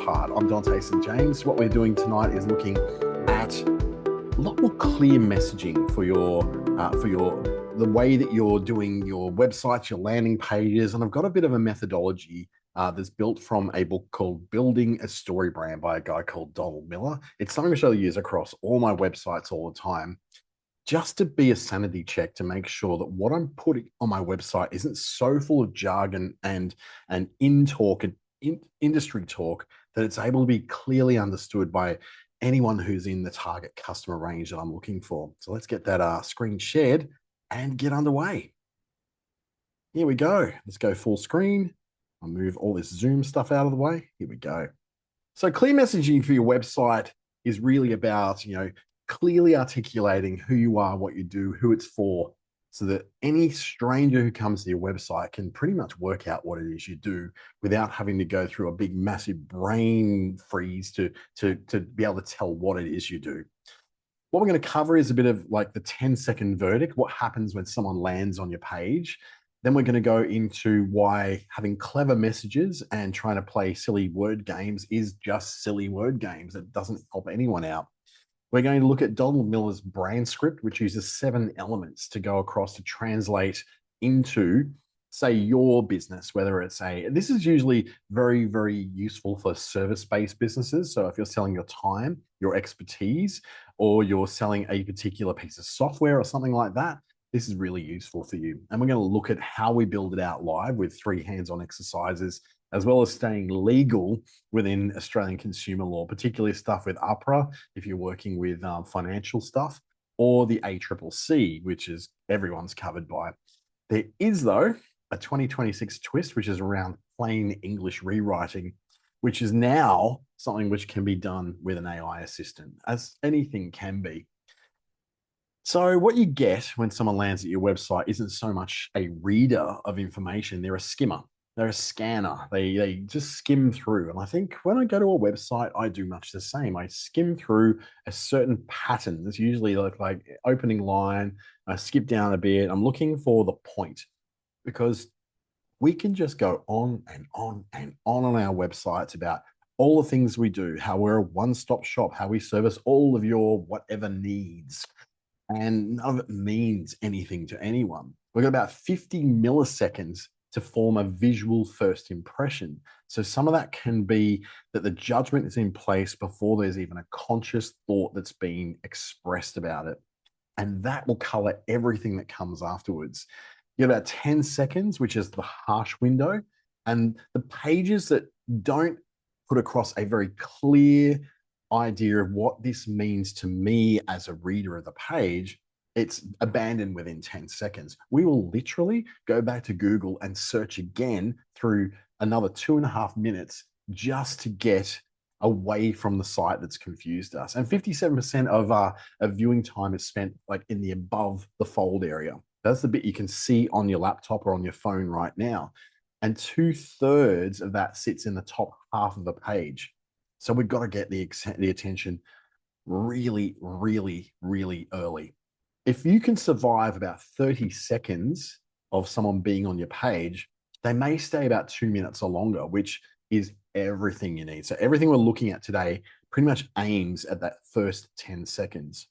part. I'm Dante St. James. What we're doing tonight is looking at a lot more clear messaging for the way that you're doing your websites, your landing pages. And I've got a bit of a methodology that's built from a book called Building a Story Brand by a guy called Donald Miller. It's something which I use across all my websites all the time, just to be a sanity check to make sure that what I'm putting on my website isn't so full of jargon and in talk and industry talk that it's able to be clearly understood by anyone who's in the target customer range that I'm looking for. So let's get that screen shared and get underway. Here we go. Let's go full screen. I'll move all this Zoom stuff out of the way. Here we go. So clear messaging for your website is really about, clearly articulating who you are, what you do, who it's for, so that any stranger who comes to your website can pretty much work out what it is you do without having to go through a big, massive brain freeze to be able to tell what it is you do. What we're going to cover is a bit of like the 10-second verdict, what happens when someone lands on your page. Then we're going to go into why having clever messages and trying to play silly word games is just silly word games. It doesn't help anyone out. We're going to look at Donald Miller's brand script, which uses 7 elements to go across to translate into, say, your business, whether it's this is usually very, very useful for service-based businesses. So if you're selling your time, your expertise, or you're selling a particular piece of software or something like that, this is really useful for you. And we're going to look at how we build it out live with 3 hands-on exercises, as well as staying legal within Australian consumer law, particularly stuff with APRA, if you're working with financial stuff, or the ACCC, which is everyone's covered by. There is, though, a 2026 twist, which is around plain English rewriting, which is now something which can be done with an AI assistant, as anything can be. So what you get when someone lands at your website isn't so much a reader of information, they're a skimmer. They're a scanner. They just skim through. And I think when I go to a website, I do much the same. I skim through a certain pattern. It's usually like opening line. I skip down a bit. I'm looking for the point, because we can just go on and on and on our websites about all the things we do, how we're a one-stop shop, how we service all of your whatever needs. And none of it means anything to anyone. We've got about 50 milliseconds to form a visual first impression. So some of that can be that the judgment is in place before there's even a conscious thought that's being expressed about it. And that will color everything that comes afterwards. You get about 10 seconds, which is the harsh window. And the pages that don't put across a very clear idea of what this means to me as a reader of the page, it's abandoned within 10 seconds. We will literally go back to Google and search again through another 2.5 minutes just to get away from the site that's confused us. And 57% of viewing time is spent like in the above the fold area. That's the bit you can see on your laptop or on your phone right now. And 2/3 of that sits in the top half of the page. So we've got to get the attention really, really, really early. If you can survive about 30 seconds of someone being on your page, they may stay about 2 minutes or longer, which is everything you need. So everything we're looking at today pretty much aims at that first 10 seconds,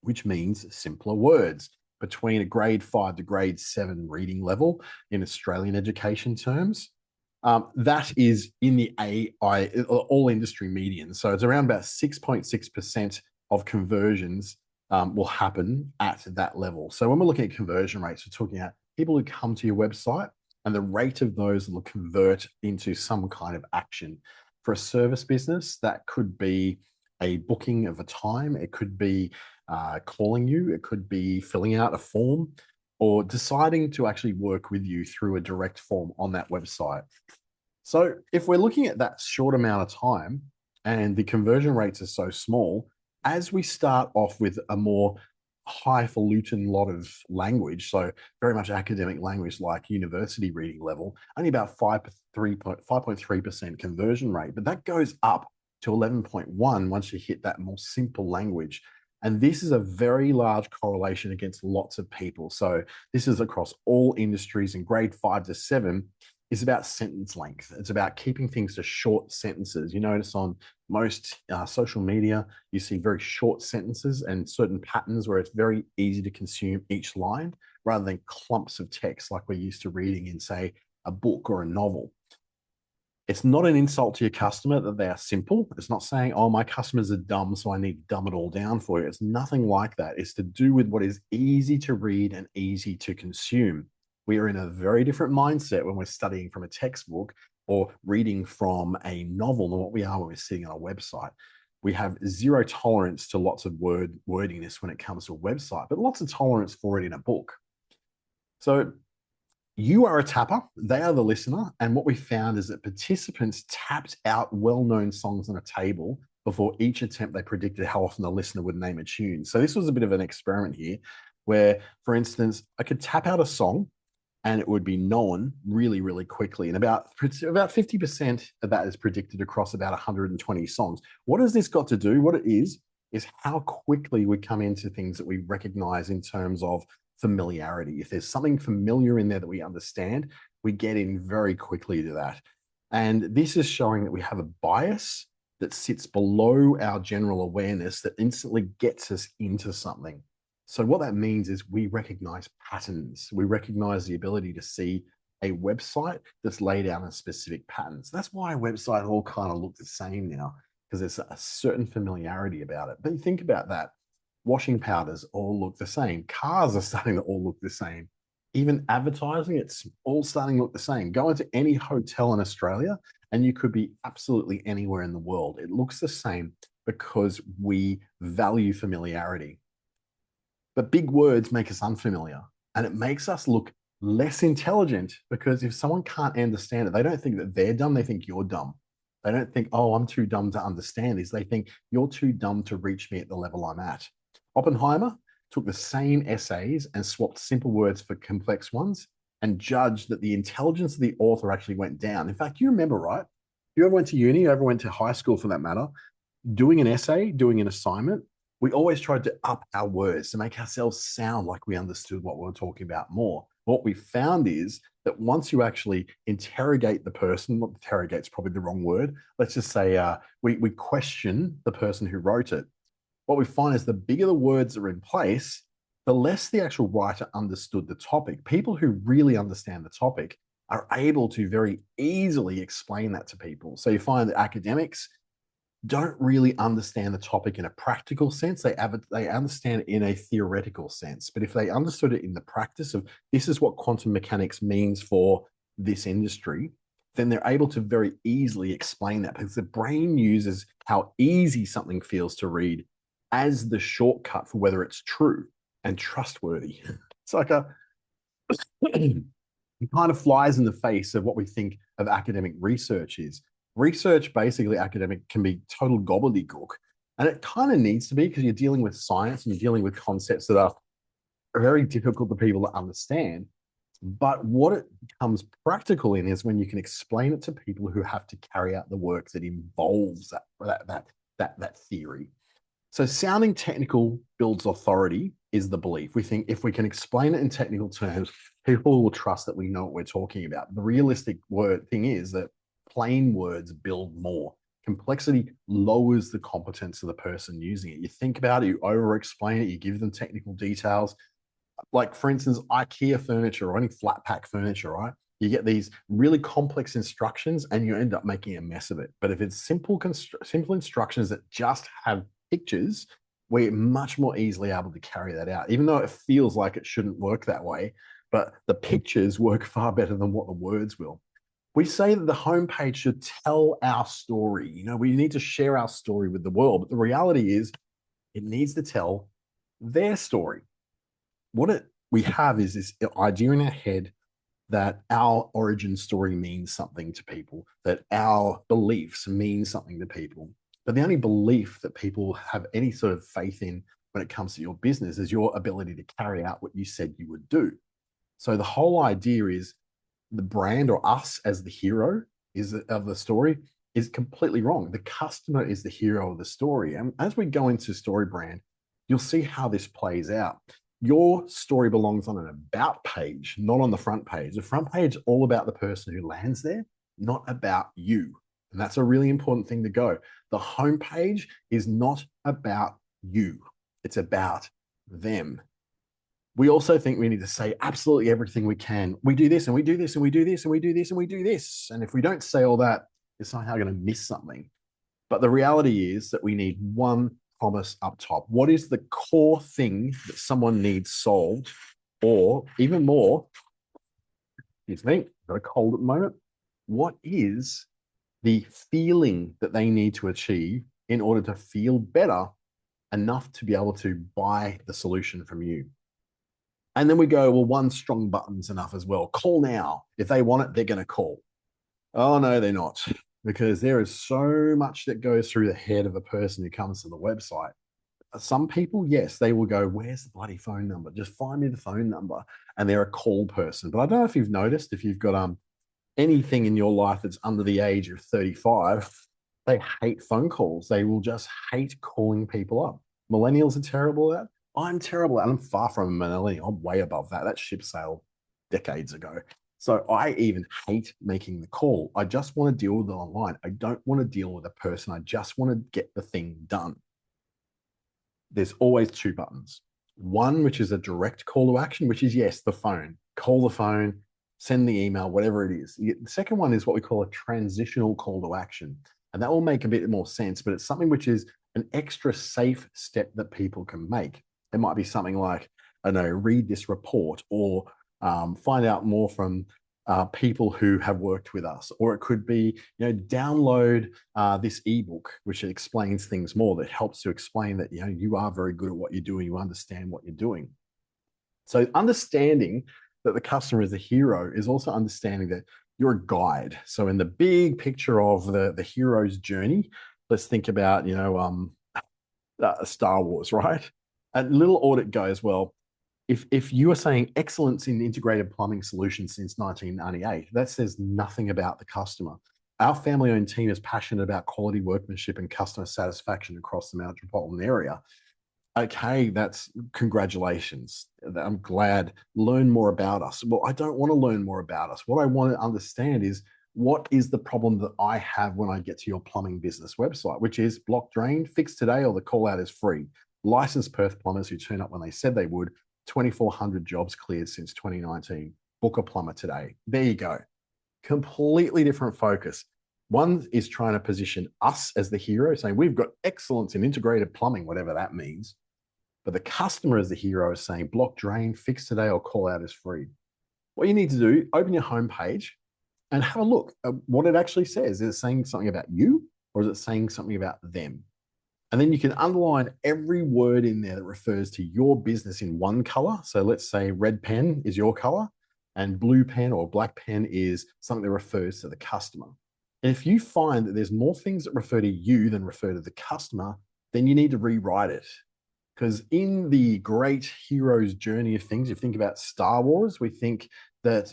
which means simpler words between a grade 5 to grade 7 reading level in Australian education terms. That is in the AI, all industry median. So it's around about 6.6% of conversions will happen at that level. So when we're looking at conversion rates, we're talking about people who come to your website and the rate of those will convert into some kind of action. For a service business, that could be a booking of a time. It could be calling you. It could be filling out a form or deciding to actually work with you through a direct form on that website. So if we're looking at that short amount of time and the conversion rates are so small, as we start off with a more highfalutin lot of language, so very much academic language like university reading level, only about 5.3% conversion rate, but that goes up to 11.1 once you hit that more simple language. And this is a very large correlation against lots of people. So this is across all industries in grade 5 to 7. is about sentence length. It's about keeping things to short sentences. You notice on most social media, you see very short sentences and certain patterns where it's very easy to consume each line rather than clumps of text like we're used to reading in, say, a book or a novel. It's not an insult to your customer that they are simple. It's not saying, oh, my customers are dumb, so I need to dumb it all down for you. It's nothing like that. It's to do with what is easy to read and easy to consume. We are in a very different mindset when we're studying from a textbook or reading from a novel than what we are when we're sitting on a website. We have zero tolerance to lots of wordiness when it comes to a website, but lots of tolerance for it in a book. So you are a tapper, they are the listener. And what we found is that participants tapped out well-known songs on a table before each attempt. They predicted how often the listener would name a tune. So this was a bit of an experiment here where, for instance, I could tap out a song and it would be known really, really quickly. And about 50% of that is predicted across about 120 songs. What has this got to do? What it is how quickly we come into things that we recognize in terms of familiarity. If there's something familiar in there that we understand, we get in very quickly to that. And this is showing that we have a bias that sits below our general awareness that instantly gets us into something. So what that means is we recognize patterns. We recognize the ability to see a website that's laid out in specific patterns. That's why websites all kind of look the same now, because there's a certain familiarity about it. But you think about that. Washing powders all look the same. Cars are starting to all look the same. Even advertising, it's all starting to look the same. Go into any hotel in Australia and you could be absolutely anywhere in the world. It looks the same because we value familiarity. But big words make us unfamiliar and it makes us look less intelligent because if someone can't understand it, they don't think that they're dumb, they think you're dumb. They don't think, oh, I'm too dumb to understand this. They think you're too dumb to reach me at the level I'm at. Oppenheimer took the same essays and swapped simple words for complex ones and judged that the intelligence of the author actually went down. In fact, you remember, right? You ever went to uni, you ever went to high school for that matter, doing an essay, doing an assignment, we always tried to up our words to make ourselves sound like we understood what we were talking about more. What we found is that once you actually interrogate the person, not interrogate's probably the wrong word, let's just say we question the person who wrote it. What we find is the bigger the words are in place, the less the actual writer understood the topic. People who really understand the topic are able to very easily explain that to people. So you find that academics don't really understand the topic in a practical sense. They understand it in a theoretical sense. But if they understood it in the practice of this is what quantum mechanics means for this industry, then they're able to very easily explain that because the brain uses how easy something feels to read as the shortcut for whether it's true and trustworthy. It's like it kind of flies in the face of what we think of academic research is. Research, basically, academic can be total gobbledygook. And it kind of needs to be because you're dealing with science and you're dealing with concepts that are very difficult for people to understand. But what it becomes practical in is when you can explain it to people who have to carry out the work that involves that theory. So sounding technical builds authority is the belief. We think if we can explain it in technical terms, people will trust that we know what we're talking about. The realistic thing is that plain words build more. Complexity lowers the competence of the person using it. You think about it, you over-explain it, you give them technical details. Like, for instance, IKEA furniture or any flat pack furniture, right? You get these really complex instructions and you end up making a mess of it. But if it's simple instructions that just have pictures, we're much more easily able to carry that out, even though it feels like it shouldn't work that way. But the pictures work far better than what the words will. We say that the homepage should tell our story. You know, we need to share our story with the world. But the reality is it needs to tell their story. What we have is this idea in our head that our origin story means something to people, that our beliefs mean something to people. But the only belief that people have any sort of faith in when it comes to your business is your ability to carry out what you said you would do. So the whole idea is the brand or us as the hero of the story is completely wrong. The customer is the hero of the story. And as we go into StoryBrand, you'll see how this plays out. Your story belongs on an about page, not on the front page. The front page is all about the person who lands there, not about you. And that's a really important thing to go. The home page is not about you. It's about them. We also think we need to say absolutely everything we can. We do this and we do this and we do this and we do this and we do this. And if we don't say all that, you're somehow going to miss something. But the reality is that we need one promise up top. What is the core thing that someone needs solved? Or even more, excuse me, I've got a cold at the moment. What is the feeling that they need to achieve in order to feel better enough to be able to buy the solution from you? And then we go, well, one strong button's enough as well. Call now. If they want it, they're going to call. Oh, no, they're not. Because there is so much that goes through the head of a person who comes to the website. Some people, yes, they will go, where's the bloody phone number? Just find me the phone number. And they're a call person. But I don't know if you've noticed, if you've got anything in your life that's under the age of 35, they hate phone calls. They will just hate calling people up. Millennials are terrible at that. I'm terrible at it. I'm far from a millennial. I'm way above that. That ship sailed decades ago. So I even hate making the call. I just want to deal with it online. I don't want to deal with a person. I just want to get the thing done. There's always two buttons. One, which is a direct call to action, which is, yes, the phone. Call the phone, send the email, whatever it is. The second one is what we call a transitional call to action. And that will make a bit more sense, but it's something which is an extra safe step that people can make. It might be something like, I don't know, read this report, or find out more from people who have worked with us. Or it could be, download this ebook, which explains things more, that helps to explain that, you are very good at what you're doing. You understand what you're doing. So understanding that the customer is a hero is also understanding that you're a guide. So in the big picture of the hero's journey, let's think about, Star Wars, right? A little audit goes, well, if you are saying excellence in integrated plumbing solutions since 1998, that says nothing about the customer. Our family-owned team is passionate about quality workmanship and customer satisfaction across the metropolitan area. Okay, that's congratulations. I'm glad. Learn more about us. Well, I don't want to learn more about us. What I want to understand is, what is the problem that I have when I get to your plumbing business website, which is block drain, fix today, or the call out is free. Licensed Perth plumbers who turn up when they said they would, 2,400 jobs cleared since 2019. Book a plumber today. There you go. Completely different focus. One is trying to position us as the hero, saying we've got excellence in integrated plumbing, whatever that means. But the customer as the hero is saying block drain, fix today, or call out is free. What you need to do, open your homepage and have a look at what it actually says. Is it saying something about you, or is it saying something about them? And then you can underline every word in there that refers to your business in one color. So let's say red pen is your color, and blue pen or black pen is something that refers to the customer. And if you find that there's more things that refer to you than refer to the customer, then you need to rewrite it. Because in the great hero's journey of things, if you think about Star Wars, we think that,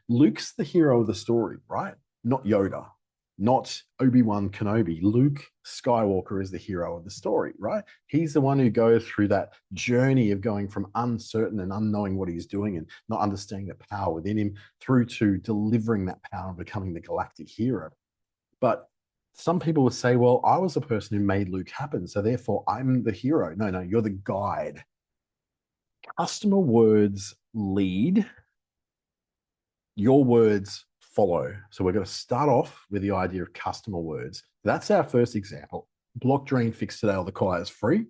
Luke's the hero of the story, right? Not Yoda. Not Obi-Wan Kenobi. Luke Skywalker is the hero of the story, right? He's the one who goes through that journey of going from uncertain and unknowing what he's doing and not understanding the power within him, through to delivering that power and becoming the galactic hero. But some people would say, well, I was the person who made Luke happen, so therefore I'm the hero. No, you're the guide. Customer words lead. Your words follow. So we're going to start off with the idea of customer words. That's our first example. Block drain, fix today, or the call out is free,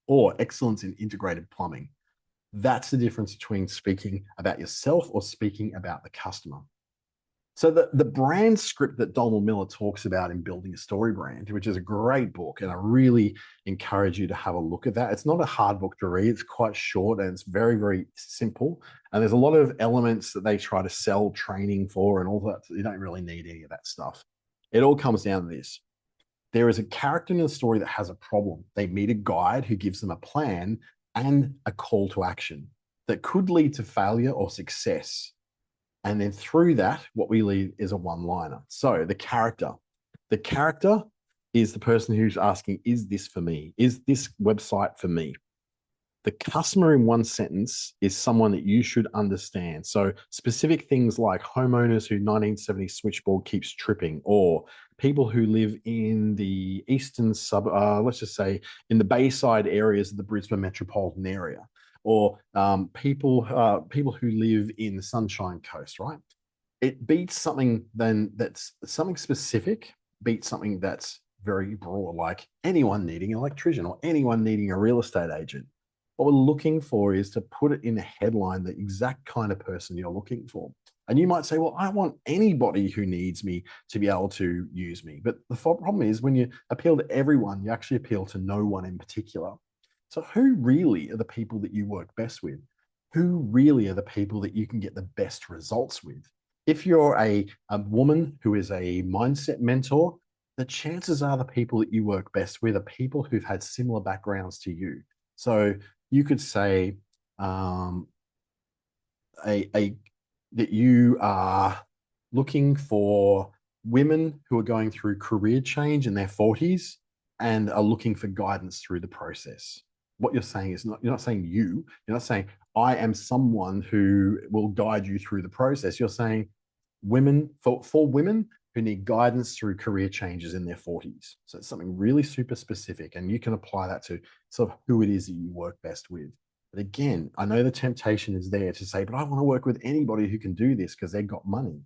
or excellence in integrated plumbing. That's the difference between speaking about yourself or speaking about the customer. So the brand script that Donald Miller talks about in Building a Story Brand, which is a great book, and I really encourage you to have a look at that. It's not a hard book to read. It's quite short and it's very, very simple. And there's a lot of elements that they try to sell training for and all that. You don't really need any of that stuff. It all comes down to this. There is a character in the story that has a problem. They meet a guide who gives them a plan and a call to action that could lead to failure or success. And then through that, what we lead is a one-liner. So the character is the person who's asking, is this for me? Is this website for me? The customer in one sentence is someone that you should understand. So specific things like homeowners who 1970 switchboard keeps tripping, or people who live in the eastern let's just say in the Bayside areas of the Brisbane metropolitan area, or people who live in the Sunshine Coast, right? It beats something then that's something specific, beats something that's very broad, like anyone needing an electrician or anyone needing a real estate agent. What we're looking for is to put it in a headline, the exact kind of person you're looking for. And you might say, well, I want anybody who needs me to be able to use me. But the problem is when you appeal to everyone, you actually appeal to no one in particular. So who really are the people that you work best with? Who really are the people that you can get the best results with? If you're a woman who is a mindset mentor, the chances are the people that you work best with are people who've had similar backgrounds to you. So you could say that you are looking for women who are going through career change in their 40s and are looking for guidance through the process. What you're saying is you're not saying you're not saying I am someone who will guide you through the process. You're saying for women who need guidance through career changes in their 40s. So it's something really super specific, and you can apply that to sort of who it is that you work best with. But again, I know the temptation is there to say, but I want to work with anybody who can do this because they've got money.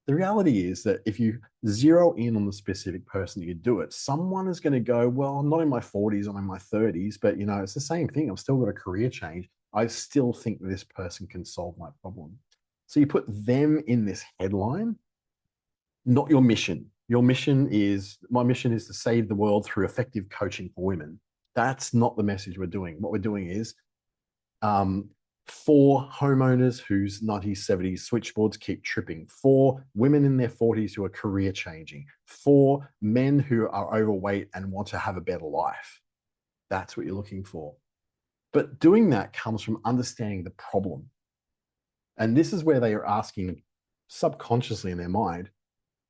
The reality is that if you zero in on the specific person that you do it, someone is going to go, well, I'm not in my 40s, I'm in my 30s, but it's the same thing. I've still got a career change. I still think that this person can solve my problem. So you put them in this headline, not your mission. My mission is to save the world through effective coaching for women. That's not the message we're doing. What we're doing is for homeowners whose 1970s switchboards keep tripping, for women in their 40s who are career changing, for men who are overweight and want to have a better life. That's what you're looking for. But doing that comes from understanding the problem. And this is where they are asking subconsciously in their mind,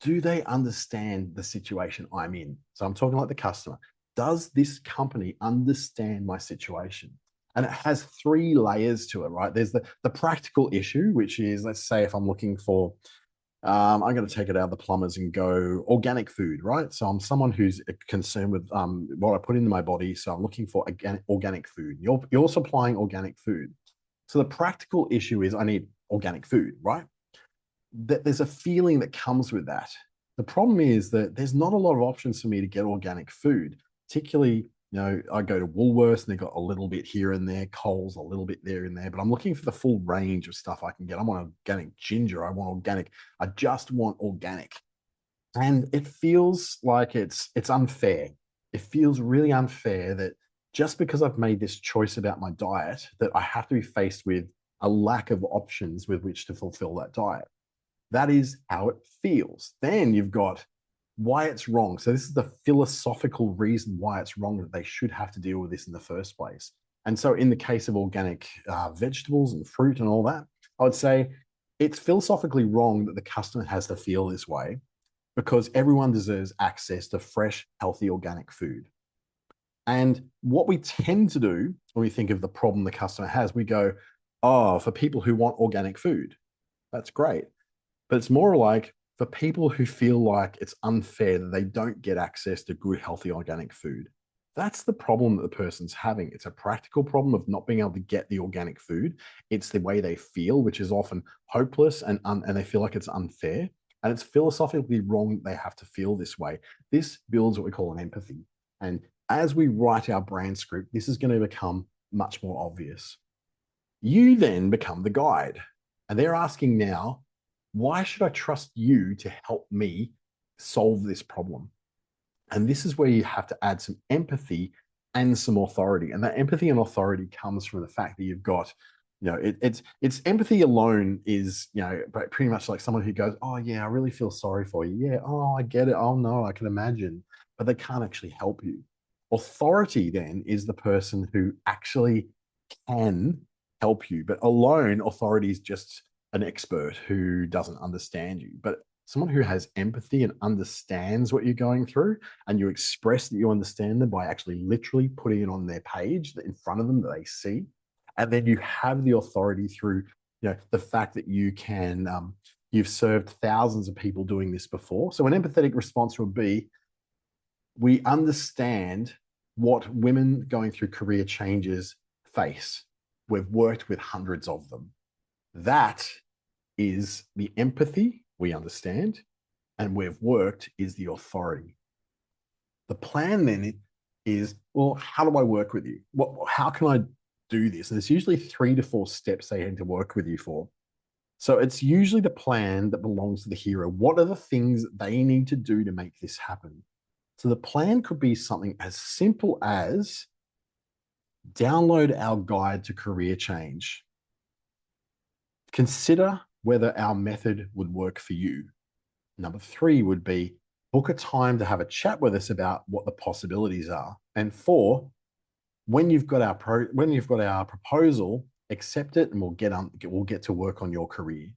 do they understand the situation I'm in? So I'm talking like the customer. Does this company understand my situation? And it has 3 layers to it, right? There's the practical issue, which is, let's say if I'm looking for, I'm going to take it out of the plumbers and go organic food, right? So I'm someone who's concerned with what I put into my body. So I'm looking for organic food. You're supplying organic food. So the practical issue is I need organic food, right? There's a feeling that comes with that. The problem is that there's not a lot of options for me to get organic food, particularly, I go to Woolworths and they've got a little bit here and there, Coles, a little bit there and there, but I'm looking for the full range of stuff I can get. I want organic ginger. I want organic. I just want organic. And it feels like it's unfair. It feels really unfair that just because I've made this choice about my diet, that I have to be faced with a lack of options with which to fulfill that diet. That is how it feels. Then you've got why it's wrong. So this is the philosophical reason why it's wrong, that they should have to deal with this in the first place. And so in the case of organic vegetables and fruit and all that, I would say it's philosophically wrong that the customer has to feel this way, because everyone deserves access to fresh, healthy, organic food. And what we tend to do when we think of the problem the customer has, we go, oh, for people who want organic food, that's great. But it's more like for people who feel like it's unfair that they don't get access to good, healthy, organic food. That's the problem that the person's having. It's a practical problem of not being able to get the organic food. It's the way they feel, which is often hopeless, and they feel like it's unfair. And it's philosophically wrong that they have to feel this way. This builds what we call an empathy. And as we write our brand script, this is going to become much more obvious. You then become the guide. And they're asking now, why should I trust you to help me solve this problem? And this is where you have to add some empathy and some authority. And that empathy and authority comes from the fact that you've got, it's empathy alone is, pretty much like someone who goes, oh yeah, I really feel sorry for you. Yeah, oh, I get it. Oh no, I can imagine. But they can't actually help you. Authority then is the person who actually can help you. But alone, authority is just an expert who doesn't understand you. But someone who has empathy and understands what you're going through, and you express that you understand them by actually literally putting it on their page in front of them that they see. And then you have the authority through, the fact that you can, you've served thousands of people doing this before. So an empathetic response would be, we understand what women going through career changes face. We've worked with hundreds of them. That is the empathy we understand, and we've worked is the authority. The plan then is, well, how do I work with you? How can I do this? And it's usually 3 to 4 steps they need to work with you for. So it's usually the plan that belongs to the hero. What are the things they need to do to make this happen? So the plan could be something as simple as download our guide to career change. Consider whether our method would work for you. Number 3 would be book a time to have a chat with us about what the possibilities are. And 4, when you've got our proposal, accept it, and we'll get to work on your career.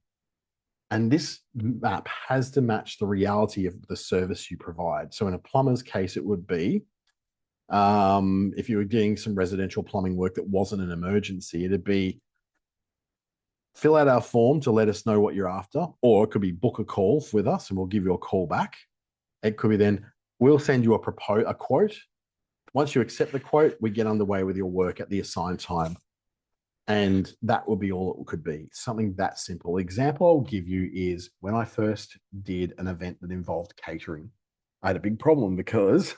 And this map has to match the reality of the service you provide. So in a plumber's case, it would be, if you were doing some residential plumbing work that wasn't an emergency, it'd be fill out our form to let us know what you're after, or it could be book a call with us and we'll give you a call back. It could be then, we'll send you a quote. Once you accept the quote, we get underway with your work at the assigned time. And that will be all it could be, something that simple. Example I'll give you is when I first did an event that involved catering. I had a big problem because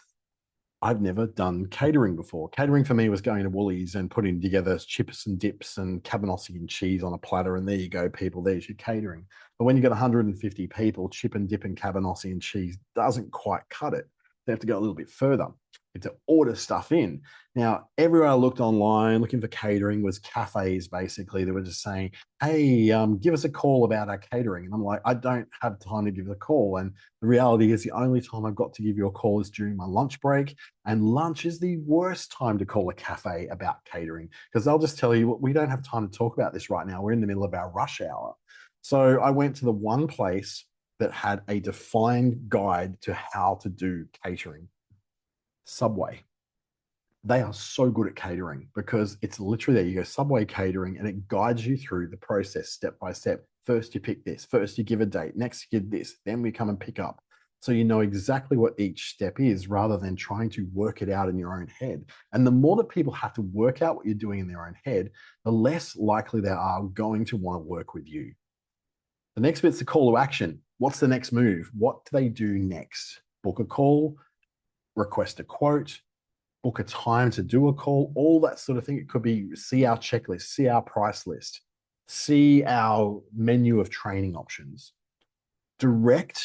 I've never done catering before. Catering for me was going to Woolies and putting together chips and dips and cabanossi and cheese on a platter, and there you go, people, there's your catering. But when you got 150 people, chip and dip and cabanossi and cheese doesn't quite cut it. They have to go a little bit further. You have to order stuff in. Now, everywhere I looked online, looking for catering, was cafes, basically. They were just saying, hey, give us a call about our catering. And I'm like, I don't have time to give a call. And the reality is the only time I've got to give you a call is during my lunch break. And lunch is the worst time to call a cafe about catering, because they'll just tell you, we don't have time to talk about this right now. We're in the middle of our rush hour. So I went to the one place that had a defined guide to how to do catering. Subway. They are so good at catering because it's literally there. You go Subway catering and it guides you through the process step by step. First, you pick this. First, you give a date. Next, you give this. Then we come and pick up. So you know exactly what each step is rather than trying to work it out in your own head. And the more that people have to work out what you're doing in their own head, the less likely they are going to want to work with you. The next bit's the call to action. What's the next move? What do they do next? Book a call, request a quote, book a time to do a call, all that sort of thing. It could be see our checklist, see our price list, see our menu of training options. Direct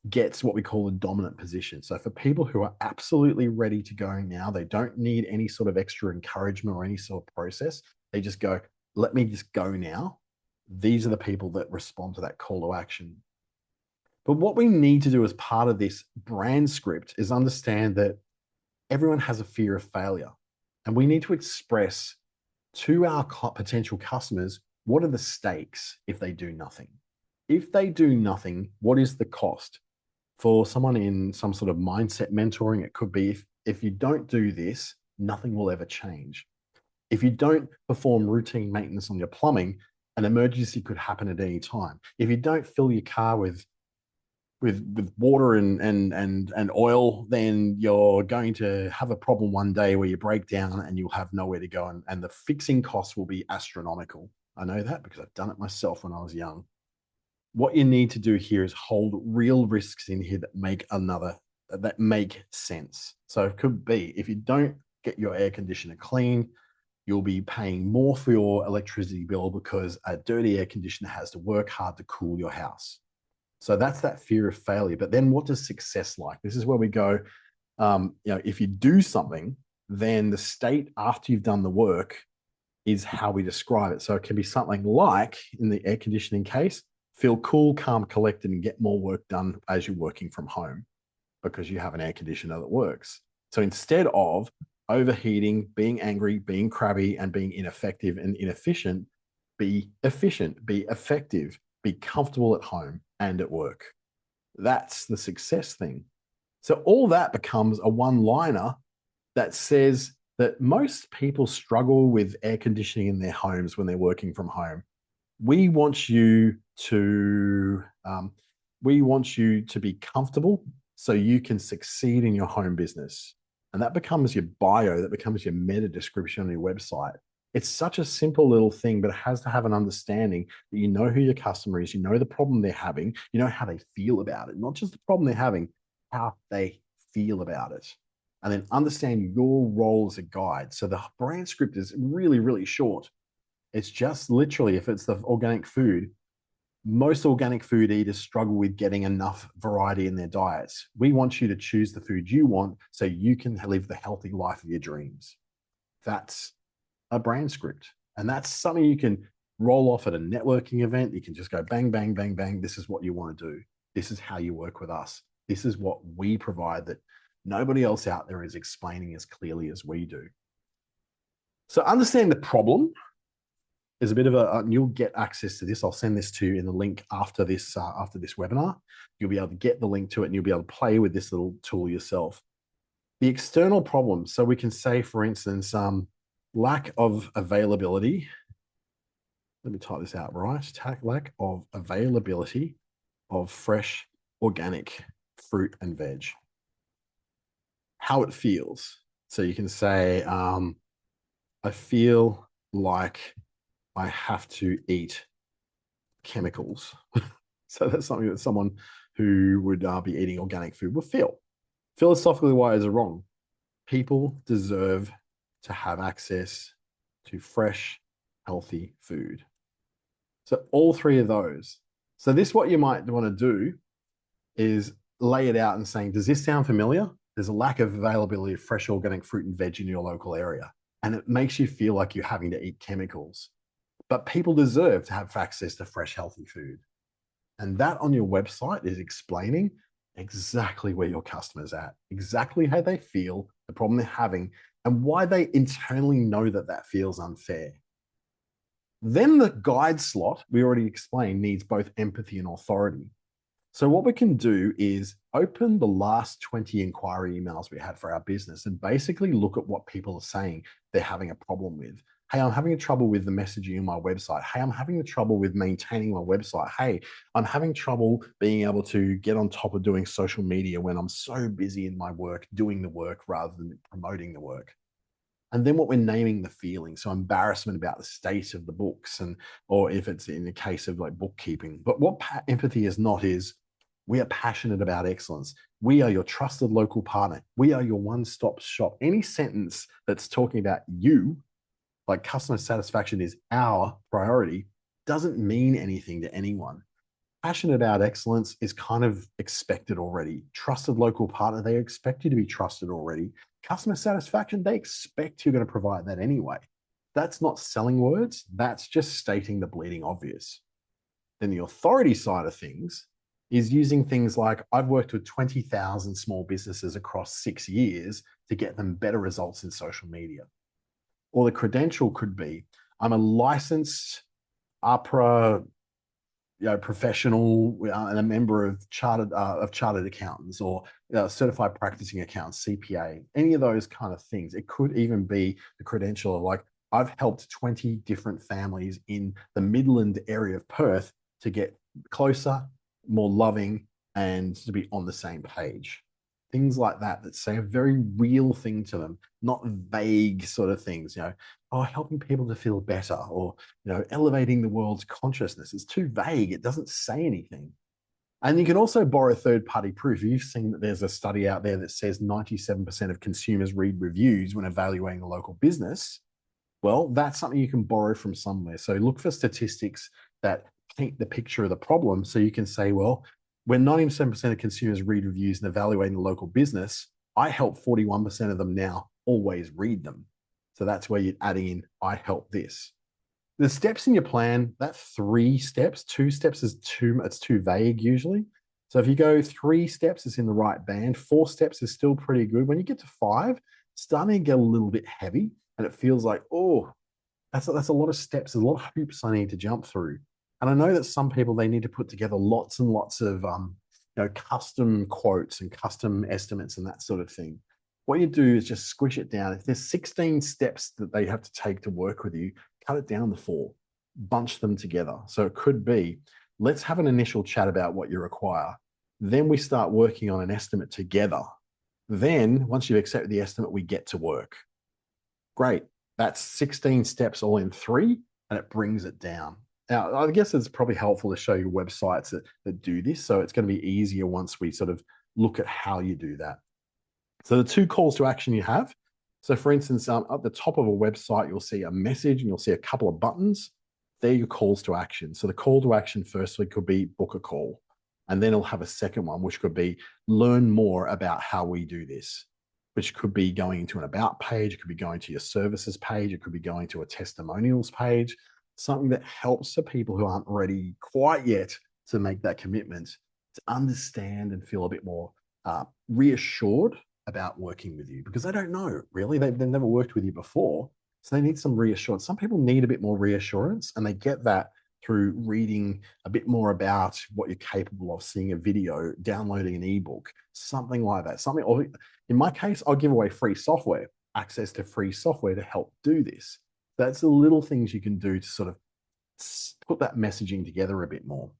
gets what we call a dominant position. So for people who are absolutely ready to go now, they don't need any sort of extra encouragement or any sort of process. They just go, let me just go now. These are the people that respond to that call to action. But what we need to do as part of this brand script is understand that everyone has a fear of failure. And we need to express to our potential customers, what are the stakes if they do nothing? If they do nothing, what is the cost? For someone in some sort of mindset mentoring, it could be if you don't do this, nothing will ever change. If you don't perform routine maintenance on your plumbing, an emergency could happen at any time. If you don't fill your car with water and oil, then you're going to have a problem one day where you break down and you'll have nowhere to go. And the fixing costs will be astronomical. I know that because I've done it myself when I was young. What you need to do here is hold real risks in here that make sense. So it could be, if you don't get your air conditioner clean, you'll be paying more for your electricity bill because a dirty air conditioner has to work hard to cool your house. So that's that fear of failure. But then what does success like? This is where we go, if you do something, then the state after you've done the work is how we describe it. So it can be something like, in the air conditioning case, feel cool, calm, collected, and get more work done as you're working from home because you have an air conditioner that works. So instead of overheating, being angry, being crabby, and being ineffective and inefficient, be efficient, be effective, be comfortable at home and at work. That's the success thing. So all that becomes a one-liner that says that most people struggle with air conditioning in their homes when they're working from home. We want you to be comfortable so you can succeed in your home business. And that becomes your bio, that becomes your meta description on your website. It's such a simple little thing, but it has to have an understanding that you know who your customer is, you know the problem they're having, you know how they feel about it, not just the problem they're having, how they feel about it. And then understand your role as a guide. So the brand script is really, really short. It's just literally, if it's the organic food, most organic food eaters struggle with getting enough variety in their diets. We want you to choose the food you want so you can live the healthy life of your dreams. That's a brand script. And that's something you can roll off at a networking event. You can just go bang, bang, bang, bang. This is what you want to do. This is how you work with us. This is what we provide that nobody else out there is explaining as clearly as we do. So understanding the problem is a bit of and you'll get access to this. I'll send this to you in the link after this webinar. You'll be able to get the link to it and you'll be able to play with this little tool yourself. The external problem. So we can say, for instance, lack of availability. Let me type this out right. Lack of availability of fresh organic fruit and veg. How it feels. So you can say, I feel like I have to eat chemicals. So that's something that someone who would be eating organic food will feel. Philosophically, why is it wrong? People deserve to have access to fresh, healthy food. So all three of those. So this, what you might want to do is lay it out and saying, does this sound familiar? There's a lack of availability of fresh organic fruit and veg in your local area. And it makes you feel like you're having to eat chemicals. But people deserve to have access to fresh, healthy food. And that on your website is explaining exactly where your customer's at, exactly how they feel, the problem they're having, and why they internally know that that feels unfair. Then the guide slot, we already explained, needs both empathy and authority. So what we can do is open the last 20 inquiry emails we had for our business and basically look at what people are saying they're having a problem with. Hey, I'm having trouble with the messaging on my website. Hey, I'm having trouble with maintaining my website. Hey, I'm having trouble being able to get on top of doing social media when I'm so busy in my work, doing the work rather than promoting the work. And then what we're naming the feeling. So embarrassment about the state of the books, and or if it's in the case of like bookkeeping. But what empathy is not is, we are passionate about excellence. We are your trusted local partner. We are your one-stop shop. Any sentence that's talking about you, like customer satisfaction is our priority, doesn't mean anything to anyone. Passionate about excellence is kind of expected already. Trusted local partner, they expect you to be trusted already. Customer satisfaction, they expect you're going to provide that anyway. That's not selling words. That's just stating the bleeding obvious. Then the authority side of things is using things like, I've worked with 20,000 small businesses across 6 years to get them better results in social media. Or the credential could be, I'm a licensed APRA professional and a member of chartered accountants, or certified practicing accountants, CPA, any of those kind of things. It could even be the credential of like, I've helped 20 different families in the Midland area of Perth to get closer, more loving, and to be on the same page. Things like that that say a very real thing to them, not vague sort of things, helping people to feel better, or, elevating the world's consciousness. It's too vague. It doesn't say anything. And you can also borrow third-party proof. You've seen that there's a study out there that says 97% of consumers read reviews when evaluating a local business. Well, that's something you can borrow from somewhere. So look for statistics that paint the picture of the problem. So you can say, well, when 97% of consumers read reviews and evaluating the local business, I help 41% of them now always read them. So that's where you're adding in, I help this. The steps in your plan, that 3 steps, 2 steps is it's too vague usually. So if you go 3 steps, it's in the right band. 4 steps is still pretty good. When you get to 5, it's starting to get a little bit heavy, and it feels like, oh, that's a lot of steps. There's a lot of hoops I need to jump through. And I know that some people, they need to put together lots and lots of custom quotes and custom estimates and that sort of thing. What you do is just squish it down. If there's 16 steps that they have to take to work with you, cut it down to 4, bunch them together. So it could be, let's have an initial chat about what you require. Then we start working on an estimate together. Then once you've accepted the estimate, we get to work. Great. That's 16 steps all in 3, and it brings it down. Now, I guess it's probably helpful to show you websites that do this. So it's going to be easier once we sort of look at how you do that. So the 2 calls to action you have. So for instance, at the top of a website, you'll see a message and you'll see a couple of buttons. They're your calls to action. So the call to action firstly could be book a call. And then it'll have a second one, which could be learn more about how we do this, which could be going into an about page. It could be going to your services page. It could be going to a testimonials page, something that helps the people who aren't ready quite yet to make that commitment to understand and feel a bit more reassured about working with you, because they don't know really. They've never worked with you before. So they need some reassurance. Some people need a bit more reassurance, and they get that through reading a bit more about what you're capable of, seeing a video, downloading an ebook, something like that. Something, or in my case, I'll give away free software, access to free software to help do this. That's the little things you can do to sort of put that messaging together a bit more.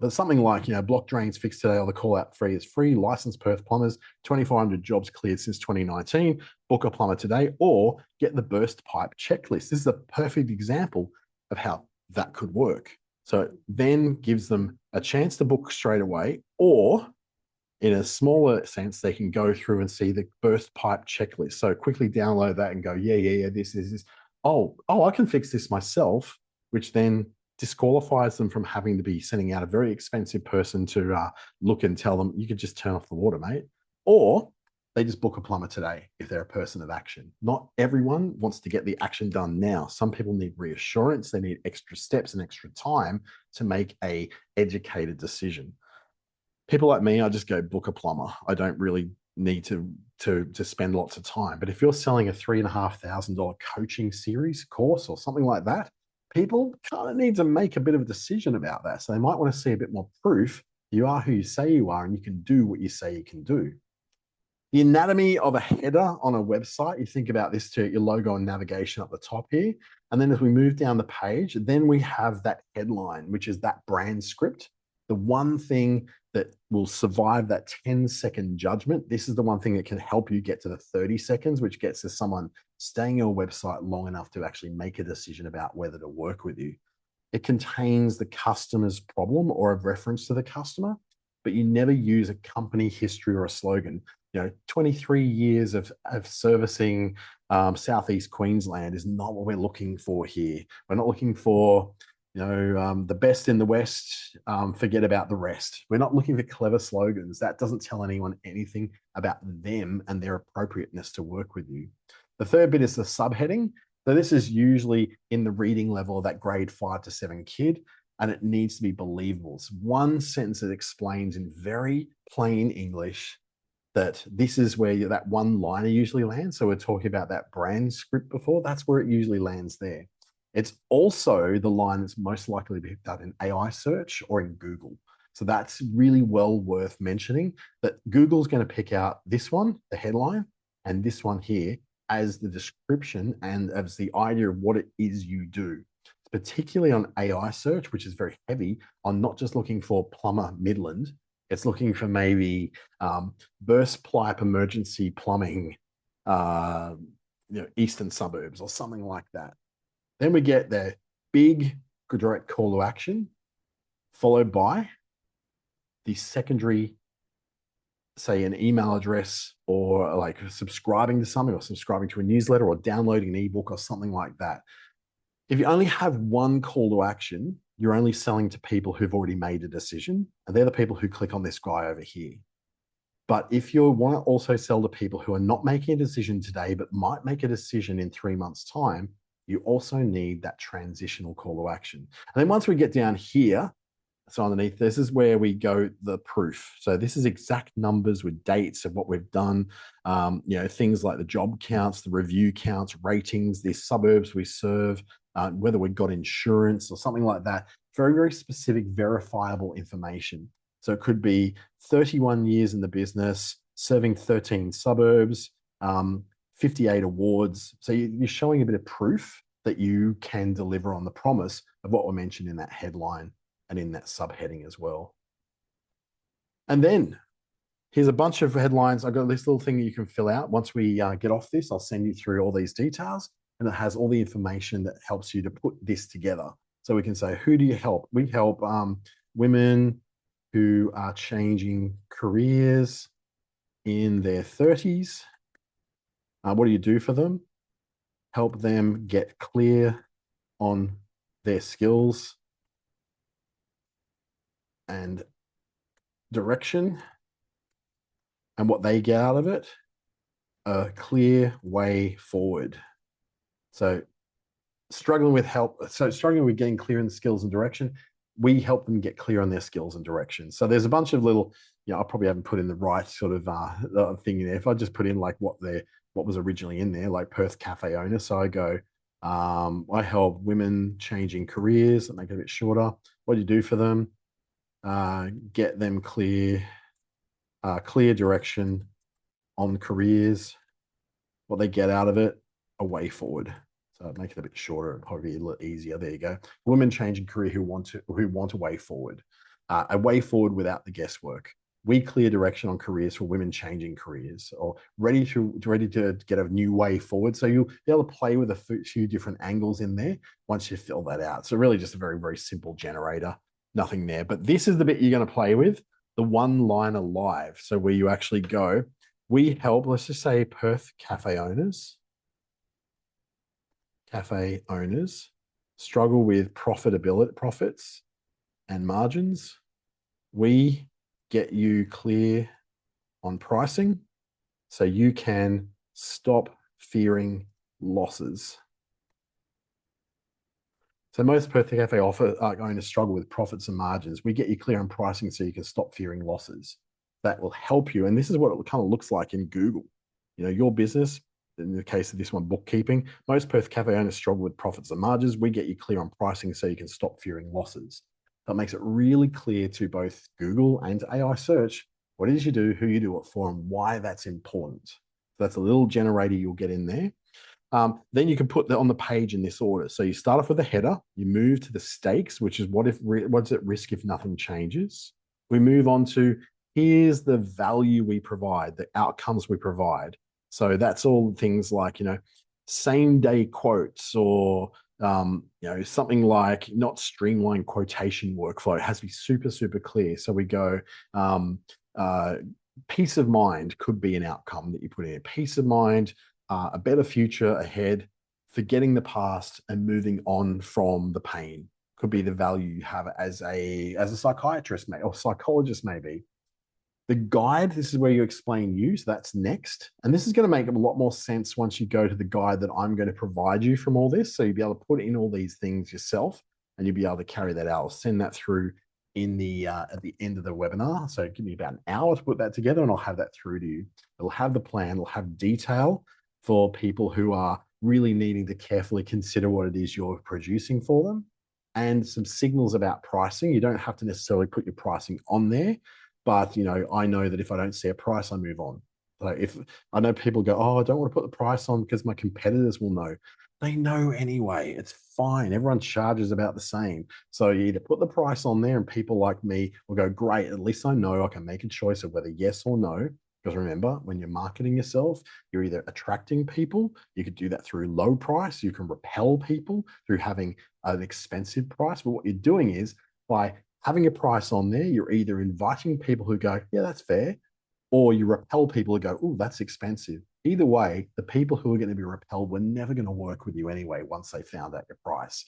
But something like, block drains fixed today, or the call out free is free, licensed Perth plumbers, 2,400 jobs cleared since 2019, book a plumber today, or get the burst pipe checklist. This is a perfect example of how that could work. So it then gives them a chance to book straight away, or in a smaller sense, they can go through and see the burst pipe checklist. So quickly download that and go, yeah, this. Oh, I can fix this myself, which then disqualifies them from having to be sending out a very expensive person to look and tell them, you could just turn off the water, mate. Or they just book a plumber today if they're a person of action. Not everyone wants to get the action done now. Some people need reassurance. They need extra steps and extra time to make a educated decision. People like me, I just go book a plumber. I don't really need to spend lots of time. But if you're selling a $3,500 coaching series course or something like that, people kind of need to make a bit of a decision about that. So they might want to see a bit more proof you are who you say you are and you can do what you say you can do. The anatomy of a header on a website, you think about this to your logo and navigation up the top here. And then as we move down the page, then we have that headline, which is that brand script. The one thing that will survive that 10-second judgment. This is the one thing that can help you get to the 30 seconds, which gets to someone staying on your website long enough to actually make a decision about whether to work with you. It contains the customer's problem or a reference to the customer, but you never use a company history or a slogan. 23 years of servicing Southeast Queensland is not what we're looking for here. We're not looking for the best in the West, forget about the rest. We're not looking for clever slogans. That doesn't tell anyone anything about them and their appropriateness to work with you. The third bit is the subheading. So this is usually in the reading level of that grade 5 to 7 kid, and it needs to be believable. It's one sentence that explains in very plain English that this is where that one liner usually lands. So we're talking about that brand script before. That's where it usually lands there. It's also the line that's most likely to be done in AI search or in Google. So that's really well worth mentioning, that Google's going to pick out this one, the headline, and this one here as the description and as the idea of what it is you do. Particularly on AI search, which is very heavy on not just looking for plumber Midland, it's looking for maybe burst pipe emergency plumbing, eastern suburbs or something like that. Then we get the big direct call to action, followed by the secondary, say an email address or like subscribing to something or subscribing to a newsletter or downloading an ebook or something like that. If you only have one call to action, you're only selling to people who've already made a decision, and they're the people who click on this guy over here. But if you want to also sell to people who are not making a decision today, but might make a decision in 3 months' time, you also need that transitional call to action. And then once we get down here, so underneath, this is where we go the proof. So this is exact numbers with dates of what we've done. Things like the job counts, the review counts, ratings, the suburbs we serve, whether we've got insurance or something like that. Very, very specific, verifiable information. So it could be 31 years in the business, serving 13 suburbs, 58 awards. So you're showing a bit of proof that you can deliver on the promise of what we mentioned in that headline and in that subheading as well. And then here's a bunch of headlines. I've got this little thing you can fill out. Once we get off this, I'll send you through all these details, and it has all the information that helps you to put this together. So we can say, who do you help? We help women who are changing careers in their 30s. What do you do for them? Help them get clear on their skills and direction and what they get out of it, a clear way forward. So struggling with getting clear in the skills and direction, we help them get clear on their skills and direction. So there's a bunch of little, I probably haven't put in the right sort of thing in there. If I just put in like what was originally in there, like Perth cafe owner. So I go, I help women changing careers, and make it a bit shorter. What do you do for them? Get them clear direction on careers, what they get out of it, a way forward. So make it a bit shorter and probably a little easier. There you go. Women changing career who want a way forward, a way forward without the guesswork. We clear direction on careers for women changing careers, or ready to get a new way forward. So you'll be able to play with a few different angles in there once you fill that out. So really just a very, very simple generator, nothing there. But this is the bit you're going to play with, the one-liner live. So where you actually go, we help, let's just say Perth cafe owners struggle with profits and margins. We get you clear on pricing so you can stop fearing losses. So most Perth cafe owners struggle with profits and margins. We get you clear on pricing so you can stop fearing losses. That will help you. And this is what it kind of looks like in Google. Your business, in the case of this one, bookkeeping, most Perth cafe owners struggle with profits and margins. We get you clear on pricing so you can stop fearing losses. That makes it really clear to both Google and AI search what it is you do, who you do it for, and why that's important. So that's a little generator you'll get in there. Then you can put that on the page in this order. So you start off with a header, you move to the stakes, which is what's at risk if nothing changes. We move on to here's the value we provide, the outcomes we provide. So that's all things like, same day quotes, or, something like not streamlined quotation workflow. It has to be super, super clear. So we go, peace of mind could be an outcome that you put in. Peace of mind, a better future ahead, forgetting the past and moving on from the pain could be the value you have as a psychiatrist or psychologist maybe. The guide, this is where you explain you, so that's next. And this is going to make a lot more sense once you go to the guide that I'm going to provide you from all this. So you'll be able to put in all these things yourself, and you'll be able to carry that out. I'll send that through in the at the end of the webinar. So give me about an hour to put that together, and I'll have that through to you. It'll have the plan, it'll have detail for people who are really needing to carefully consider what it is you're producing for them, and some signals about pricing. You don't have to necessarily put your pricing on there, but I know that if I don't see a price, I move on. So if I know people go, oh, I don't want to put the price on because my competitors will know. They know anyway. It's fine. Everyone charges about the same. So you either put the price on there and people like me will go, great, at least I know I can make a choice of whether yes or no. Because remember, when you're marketing yourself, you're either attracting people, you could do that through low price, you can repel people through having an expensive price. But what you're doing is by having a price on there, you're either inviting people who go, yeah, that's fair, or you repel people who go, oh, that's expensive. Either way, the people who are going to be repelled were never going to work with you anyway once they found out your price.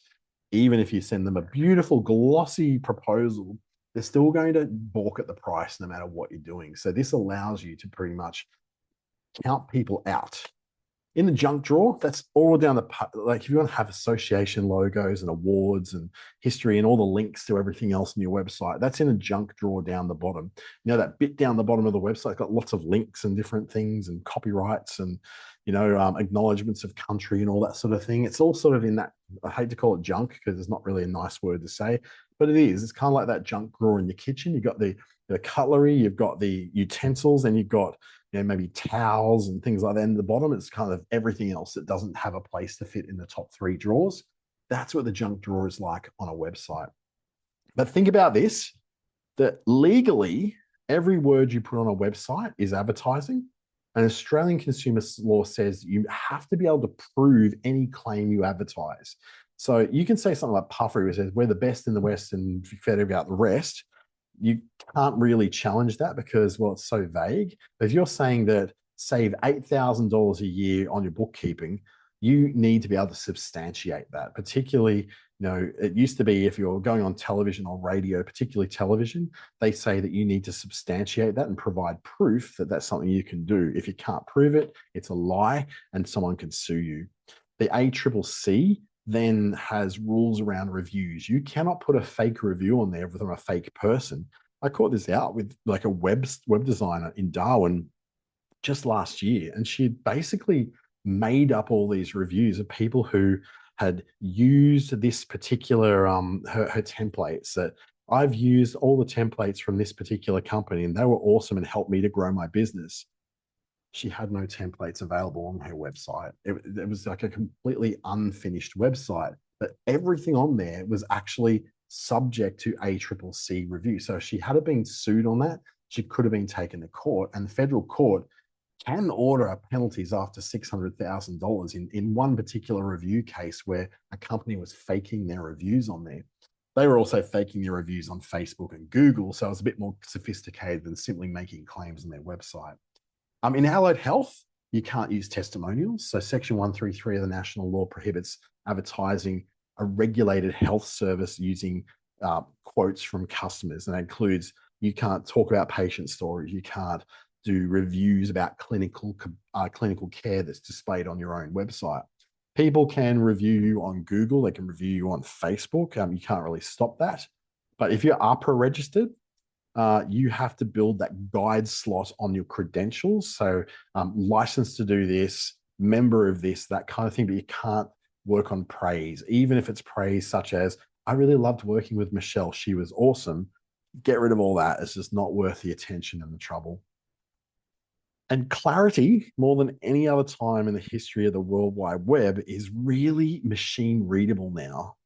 Even if you send them a beautiful, glossy proposal, they're still going to balk at the price no matter what you're doing. So this allows you to pretty much count people out. In the junk drawer, that's all down the, like if you want to have association logos and awards and history and all the links to everything else in your website, that's in a junk drawer down the bottom. That bit down the bottom of the website got lots of links and different things and copyrights and, acknowledgements of country and all that sort of thing. It's all sort of in that, I hate to call it junk because it's not really a nice word to say, but it is. It's kind of like that junk drawer in your kitchen. You've got the cutlery, you've got the utensils, and you've got maybe towels and things like that. And the bottom, it's kind of everything else that doesn't have a place to fit in the top three drawers. That's what the junk drawer is like on a website. But think about this, that legally, every word you put on a website is advertising. And Australian consumer law says you have to be able to prove any claim you advertise. So you can say something like puffery, which says we're the best in the West and forget about the rest. You can't really challenge that because, well, it's so vague. But if you're saying that save $8,000 a year on your bookkeeping, you need to be able to substantiate that. Particularly, it used to be if you're going on television or radio, particularly television, they say that you need to substantiate that and provide proof that that's something you can do. If you can't prove it, it's a lie and someone can sue you. The ACCC then has rules around reviews. You cannot put a fake review on there from a fake person. I caught this out with like a web designer in Darwin just last year, and she basically made up all these reviews of people who had used this particular her templates, that I've used all the templates from this particular company and they were awesome and helped me to grow my business. She had no templates available on her website. It was like a completely unfinished website, but everything on there was actually subject to ACCC review. So if she had been sued on that, she could have been taken to court, and the federal court can order penalties after $600,000 in one particular review case where a company was faking their reviews on there. They were also faking their reviews on Facebook and Google, so it was a bit more sophisticated than simply making claims on their website. In allied health, you can't use testimonials. So Section 133 of the national law prohibits advertising a regulated health service using quotes from customers. And that includes, you can't talk about patient stories. You can't do reviews about clinical care that's displayed on your own website. People can review you on Google. They can review you on Facebook. You can't really stop that. But if you're APRA registered, you have to build that guide slot on your credentials. So licensed to do this, member of this, that kind of thing, but you can't work on praise, even if it's praise such as, I really loved working with Michelle. She was awesome. Get rid of all that. It's just not worth the attention and the trouble. And clarity, more than any other time in the history of the World Wide Web, is really machine readable now.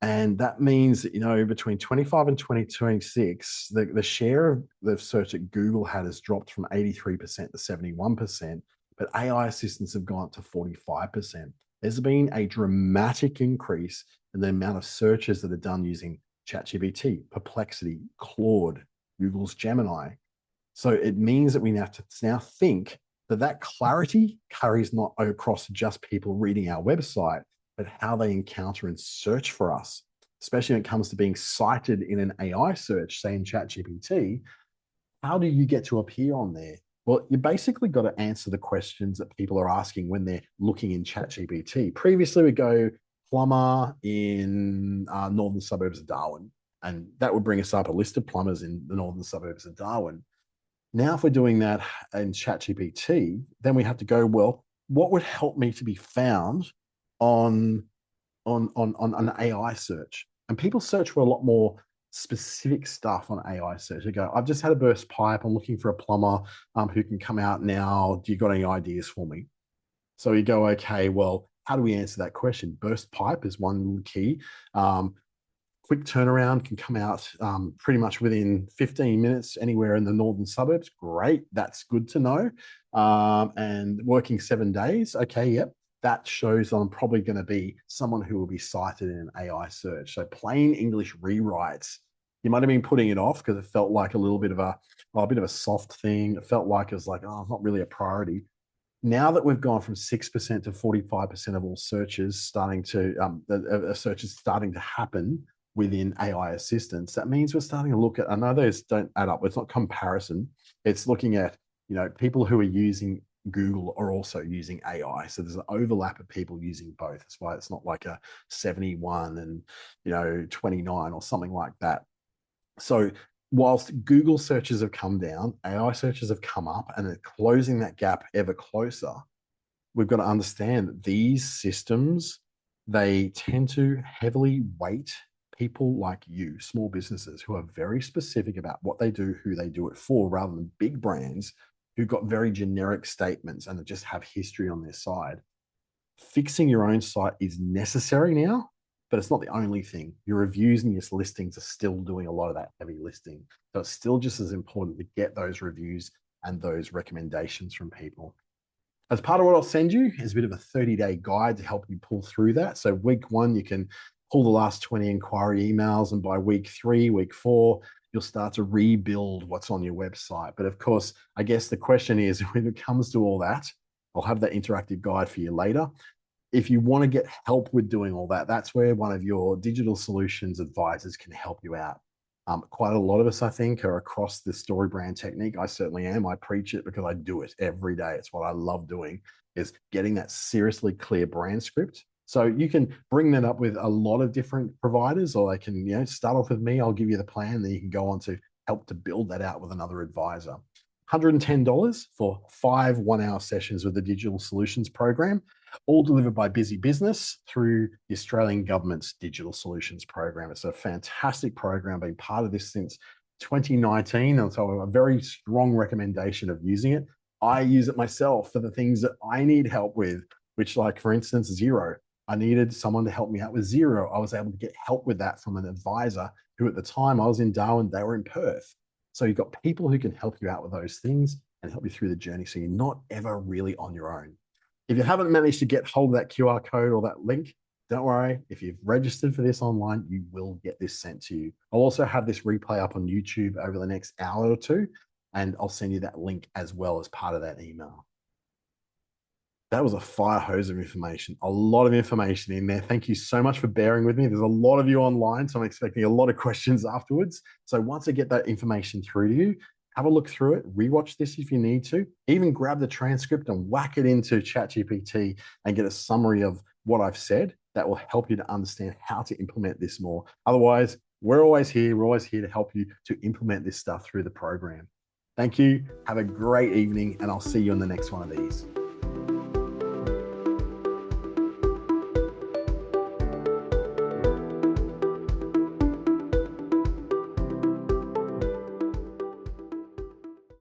And that means that, between 25 and 2026, the share of the search that Google had has dropped from 83% to 71%, but AI assistants have gone up to 45%. There's been a dramatic increase in the amount of searches that are done using ChatGPT, Perplexity, Claude, Google's Gemini. So it means that we have to now think that clarity carries not across just people reading our website, but how they encounter and search for us, especially when it comes to being cited in an AI search, say in ChatGPT. How do you get to appear on there? Well, you basically got to answer the questions that people are asking when they're looking in ChatGPT. Previously, we go plumber in northern suburbs of Darwin, and that would bring us up a list of plumbers in the northern suburbs of Darwin. Now, if we're doing that in ChatGPT, then we have to go, well, what would help me to be found on an AI search? And people search for a lot more specific stuff on AI search. They go, I've just had a burst pipe. I'm looking for a plumber who can come out now. Do you got any ideas for me? So you go, okay, well, how do we answer that question? Burst pipe is one key. Quick turnaround, can come out pretty much within 15 minutes anywhere in the northern suburbs. Great, that's good to know. And working 7 days. Okay, yep. That shows I'm probably going to be someone who will be cited in an AI search. So plain English rewrites. You might have been putting it off because it felt like a little bit of a soft thing. It felt like it was like, oh, it's not really a priority. Now that we've gone from 6% to 45% of all searches starting to searches starting to happen within AI assistants, that means we're starting to look at, I know those don't add up. It's not comparison. It's looking at, people who are using Google are also using AI. So there's an overlap of people using both. That's why it's not like a 71 and 29 or something like that. So whilst Google searches have come down, AI searches have come up, and they're closing that gap ever closer. We've got to understand that these systems, they tend to heavily weight people like you, small businesses who are very specific about what they do, who they do it for, rather than big brands who've got very generic statements and just have history on their side. Fixing your own site is necessary now, but it's not the only thing. Your reviews and your listings are still doing a lot of that heavy listing. So it's still just as important to get those reviews and those recommendations from people. As part of what I'll send you is a bit of a 30-day guide to help you pull through that. So week 1, you can pull the last 20 inquiry emails, and by week 3, week 4, you'll start to rebuild what's on your website. But of course, I guess the question is, when it comes to all that, I'll have that interactive guide for you later. If you want to get help with doing all that, that's where one of your digital solutions advisors can help you out. Quite a lot of us, I think, are across the StoryBrand technique. I certainly am. I preach it because I do it every day. It's what I love doing, is getting that seriously clear brand script. So you can bring that up with a lot of different providers, or they can, start off with me. I'll give you the plan. Then you can go on to help to build that out with another advisor. $110 for 5 one-hour sessions with the Digital Solutions Program, all delivered by Busy Business through the Australian Government's Digital Solutions Program. It's a fantastic program, been part of this since 2019, and so a very strong recommendation of using it. I use it myself for the things that I need help with, which, like, for instance, Zero. I needed someone to help me out with Zero. I was able to get help with that from an advisor who, at the time, I was in Darwin, they were in Perth. So you've got people who can help you out with those things and help you through the journey, so you're not ever really on your own. If you haven't managed to get hold of that QR code or that link, don't worry. If you've registered for this online, you will get this sent to you. I'll also have this replay up on YouTube over the next hour or two, and I'll send you that link as well as part of that email. That was a fire hose of information, a lot of information in there. Thank you so much for bearing with me. There's a lot of you online, so I'm expecting a lot of questions afterwards. So once I get that information through to you, have a look through it, rewatch this if you need to, even grab the transcript and whack it into ChatGPT and get a summary of what I've said. That will help you to understand how to implement this more. Otherwise, we're always here. We're always here to help you to implement this stuff through the program. Thank you. Have a great evening, and I'll see you in the next one of these.